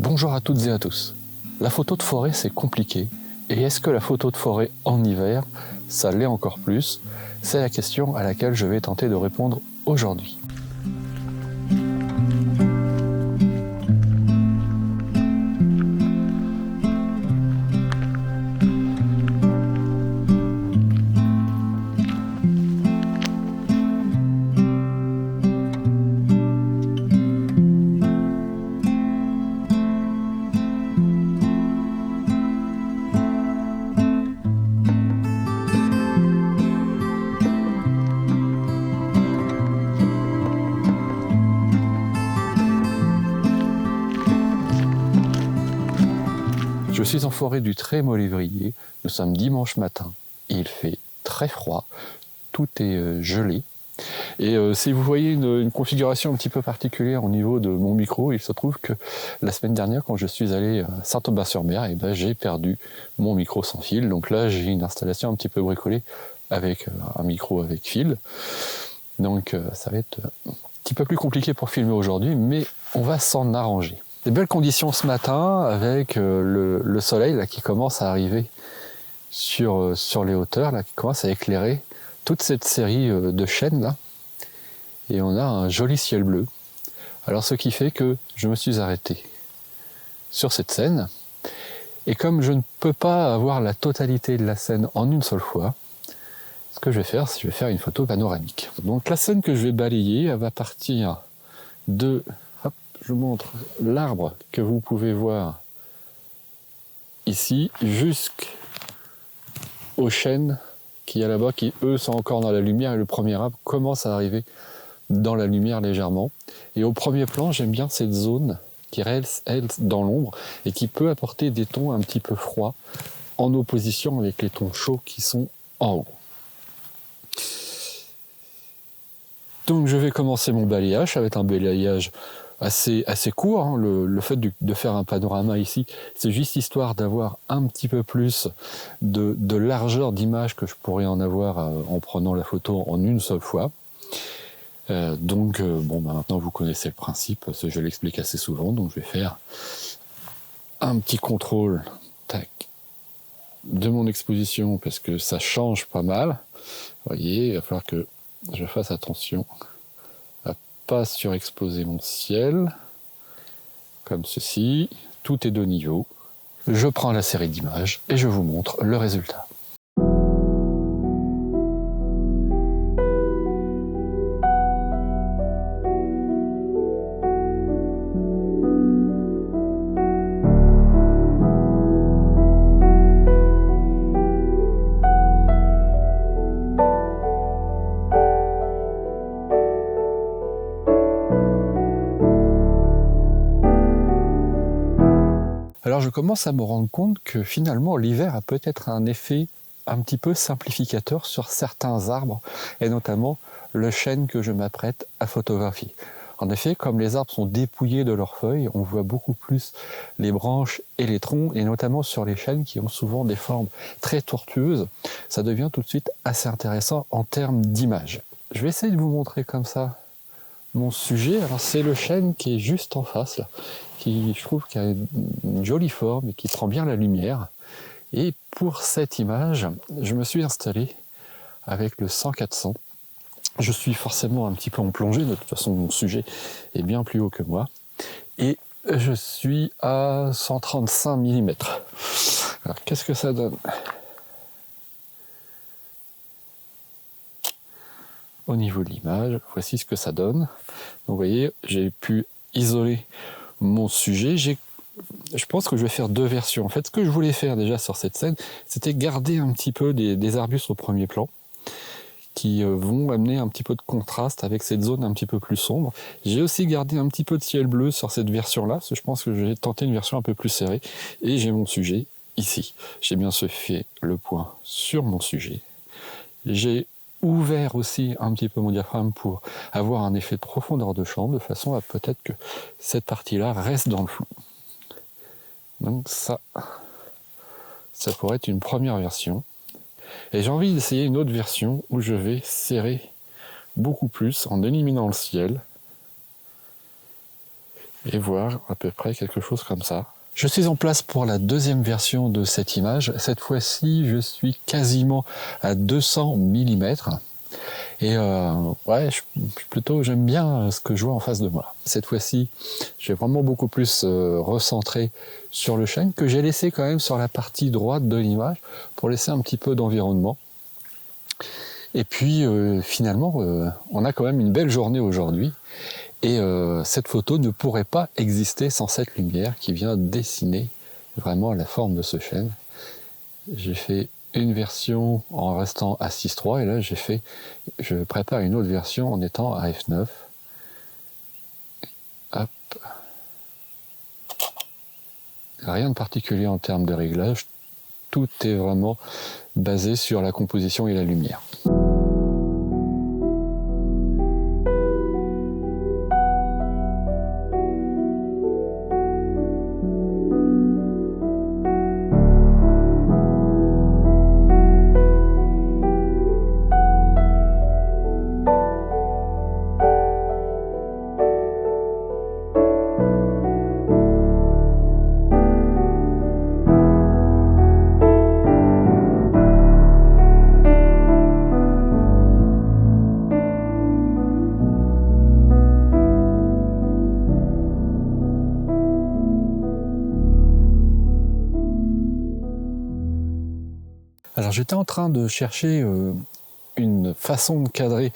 Bonjour à toutes et à tous. La photo de forêt, c'est compliqué. Et est-ce que la photo de forêt en hiver, ça l'est encore plus? C'est la question à laquelle je vais tenter de répondre aujourd'hui. Je suis en forêt du Tré-Molévrier, nous sommes dimanche matin, il fait très froid, tout est gelé. Et si vous voyez une configuration un petit peu particulière au niveau de mon micro, il se trouve que la semaine dernière, quand je suis allé à Saint-Aubin-sur-Mer, j'ai perdu mon micro sans fil. Donc là, j'ai une installation un petit peu bricolée avec un micro avec fil. Donc ça va être un petit peu plus compliqué pour filmer aujourd'hui, mais on va s'en arranger. Des belles conditions ce matin avec le soleil là, qui commence à arriver sur les hauteurs, là, qui commence à éclairer toute cette série de chênes là. Et on a un joli ciel bleu. Alors ce qui fait que je me suis arrêté sur cette scène. Et comme je ne peux pas avoir la totalité de la scène en une seule fois, ce que je vais faire, c'est que je vais faire une photo panoramique. Donc la scène que je vais balayer, elle va partir de... Hop, je vous montre l'arbre que vous pouvez voir ici, jusqu'aux chênes qu'il y a là-bas, qui eux sont encore dans la lumière, et le premier arbre commence à arriver dans la lumière légèrement. Et au premier plan, j'aime bien cette zone qui reste, elle, dans l'ombre, et qui peut apporter des tons un petit peu froids, en opposition avec les tons chauds qui sont en haut. Donc je vais commencer mon balayage, ça va être un balayage assez court, hein. Le fait de faire un panorama ici, c'est juste histoire d'avoir un petit peu plus de largeur d'image que je pourrais en avoir en prenant la photo en une seule fois. Maintenant vous connaissez le principe, je l'explique assez souvent, donc je vais faire un petit contrôle de mon exposition parce que ça change pas mal. Vous voyez, il va falloir que je fasse attention à pas surexposer mon ciel, comme ceci, tout est de niveau. Je prends la série d'images et je vous montre le résultat. Alors je commence à me rendre compte que finalement l'hiver a peut-être un effet un petit peu simplificateur sur certains arbres, et notamment le chêne que je m'apprête à photographier. En effet, comme les arbres sont dépouillés de leurs feuilles, on voit beaucoup plus les branches et les troncs, et notamment sur les chênes qui ont souvent des formes très tortueuses, ça devient tout de suite assez intéressant en termes d'image. Je vais essayer de vous montrer comme ça mon sujet. Alors c'est le chêne qui est juste en face là, qui je trouve qui a une jolie forme et qui prend bien la lumière. Et pour cette image, je me suis installé avec le 100-400. Je suis forcément un petit peu en plongée, de toute façon mon sujet est bien plus haut que moi. Et je suis à 135 mm. Alors qu'est-ce que ça donne ? Au niveau de l'image, voici ce que ça donne. Donc vous voyez, j'ai pu isoler mon sujet. Je pense que je vais faire deux versions. En fait, ce que je voulais faire déjà sur cette scène, c'était garder un petit peu des arbustes au premier plan, qui vont amener un petit peu de contraste avec cette zone un petit peu plus sombre. J'ai aussi gardé un petit peu de ciel bleu sur cette version-là, parce que je pense que je vais tenter une version un peu plus serrée. Et j'ai mon sujet ici. J'ai bien fait le point sur mon sujet. J'ai ouvert aussi un petit peu mon diaphragme pour avoir un effet de profondeur de champ, de façon à peut-être que cette partie-là reste dans le flou. Donc ça pourrait être une première version. Et j'ai envie d'essayer une autre version où je vais serrer beaucoup plus en éliminant le ciel et voir à peu près quelque chose comme ça. Je suis en place pour la deuxième version de cette image. Cette fois-ci, je suis quasiment à 200 mm. Et ouais, j'aime bien ce que je vois en face de moi. Cette fois-ci, j'ai vraiment beaucoup plus recentré sur le chêne, que j'ai laissé quand même sur la partie droite de l'image pour laisser un petit peu d'environnement. Et puis finalement, on a quand même une belle journée aujourd'hui. Et cette photo ne pourrait pas exister sans cette lumière qui vient dessiner vraiment la forme de ce chêne. J'ai fait une version en restant à 6.3 et là je prépare une autre version en étant à f9. Hop. Rien de particulier en termes de réglage, tout est vraiment basé sur la composition et la lumière. Alors j'étais en train de chercher une façon de cadrer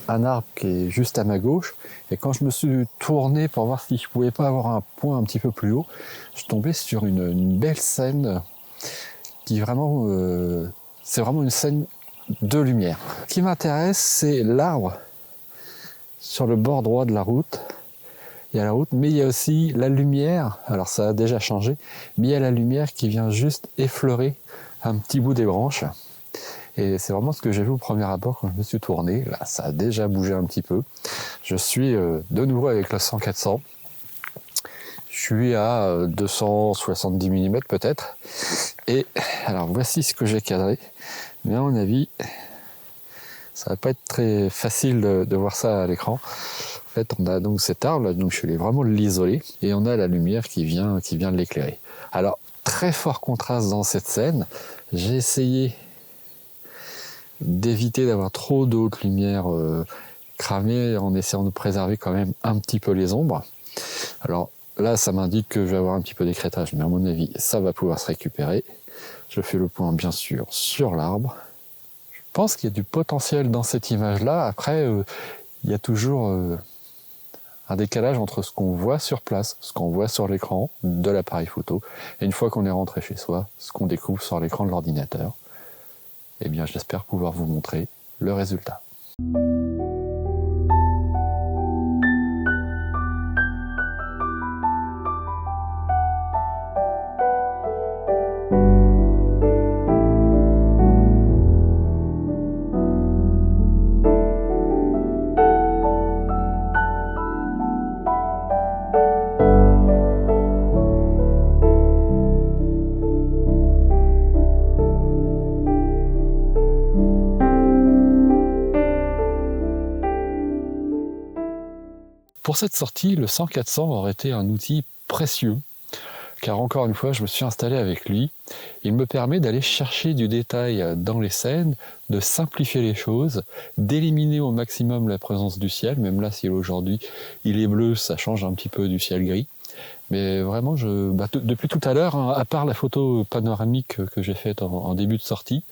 un arbre qui est juste à ma gauche, et quand je me suis tourné pour voir si je pouvais pas avoir un point un petit peu plus haut, je suis tombé sur une belle scène qui vraiment, c'est vraiment une scène de lumière. Ce qui m'intéresse, c'est l'arbre sur le bord droit de la route. Il y a la route, mais il y a aussi la lumière, alors ça a déjà changé, mais il y a la lumière qui vient juste effleurer un petit bout des branches. Et c'est vraiment ce que j'ai vu au premier abord quand je me suis tourné. Là, ça a déjà bougé un petit peu. Je suis de nouveau avec le 100-400. Je suis à 270 mm peut-être. Et alors voici ce que j'ai cadré. Mais à mon avis, ça va pas être très facile de voir ça à l'écran. En fait, on a donc cet arbre, là, donc je vais vraiment l'isoler. Et on a la lumière qui vient de l'éclairer. Alors, très fort contraste dans cette scène. J'ai essayé d'éviter d'avoir trop de haute lumière cramée en essayant de préserver quand même un petit peu les ombres. Alors là, ça m'indique que je vais avoir un petit peu d'écrêtage, mais à mon avis, ça va pouvoir se récupérer. Je fais le point, bien sûr, sur l'arbre. Je pense qu'il y a du potentiel dans cette image-là. Après, il y a toujours un décalage entre ce qu'on voit sur place, ce qu'on voit sur l'écran de l'appareil photo, et une fois qu'on est rentré chez soi, ce qu'on découvre sur l'écran de l'ordinateur. Eh bien, j'espère pouvoir vous montrer le résultat. Pour cette sortie, le 100-400 aurait été un outil précieux, car encore une fois, je me suis installé avec lui. Il me permet d'aller chercher du détail dans les scènes, de simplifier les choses, d'éliminer au maximum la présence du ciel, même là, si aujourd'hui il est bleu, ça change un petit peu du ciel gris. Mais vraiment, depuis tout à l'heure, hein, à part la photo panoramique que j'ai faite en début de sortie,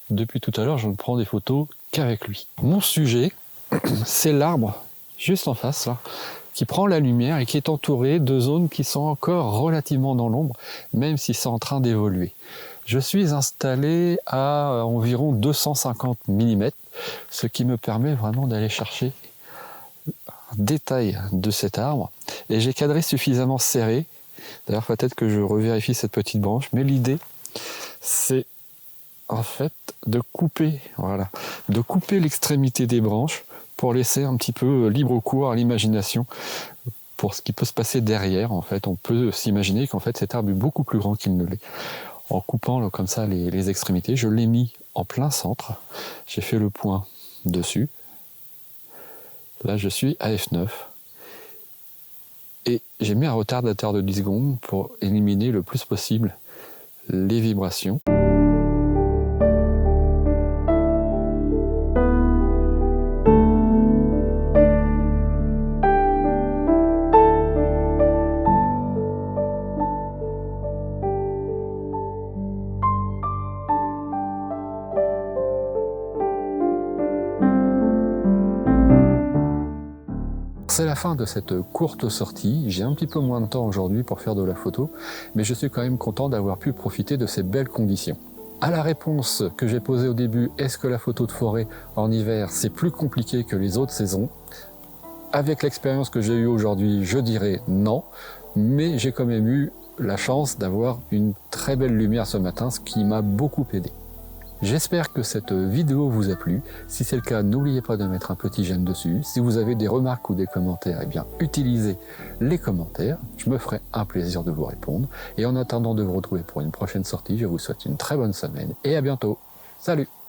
depuis tout à l'heure, je ne prends des photos qu'avec lui. Mon sujet, c'est l'arbre juste en face, là, qui prend la lumière et qui est entouré de zones qui sont encore relativement dans l'ombre, même si c'est en train d'évoluer. Je suis installé à environ 250 mm, ce qui me permet vraiment d'aller chercher un détail de cet arbre. Et j'ai cadré suffisamment serré. D'ailleurs, peut-être que je revérifie cette petite branche, mais l'idée, c'est en fait de couper l'extrémité des branches pour laisser un petit peu libre cours à l'imagination pour ce qui peut se passer derrière. En fait, on peut s'imaginer qu'en fait cet arbre est beaucoup plus grand qu'il ne l'est. En coupant là, comme ça les extrémités, je l'ai mis en plein centre. J'ai fait le point dessus. Là, je suis à f9. Et j'ai mis un retardateur de 10 secondes pour éliminer le plus possible les vibrations. C'est la fin de cette courte sortie. J'ai un petit peu moins de temps aujourd'hui pour faire de la photo, mais je suis quand même content d'avoir pu profiter de ces belles conditions. À la réponse que j'ai posée au début, est-ce que la photo de forêt en hiver c'est plus compliqué que les autres saisons? Avec l'expérience que j'ai eue aujourd'hui, je dirais non, mais j'ai quand même eu la chance d'avoir une très belle lumière ce matin, ce qui m'a beaucoup aidé. J'espère que cette vidéo vous a plu. Si c'est le cas, n'oubliez pas de mettre un petit j'aime dessus. Si vous avez des remarques ou des commentaires, eh bien, utilisez les commentaires. Je me ferai un plaisir de vous répondre. Et en attendant de vous retrouver pour une prochaine sortie, je vous souhaite une très bonne semaine et à bientôt. Salut!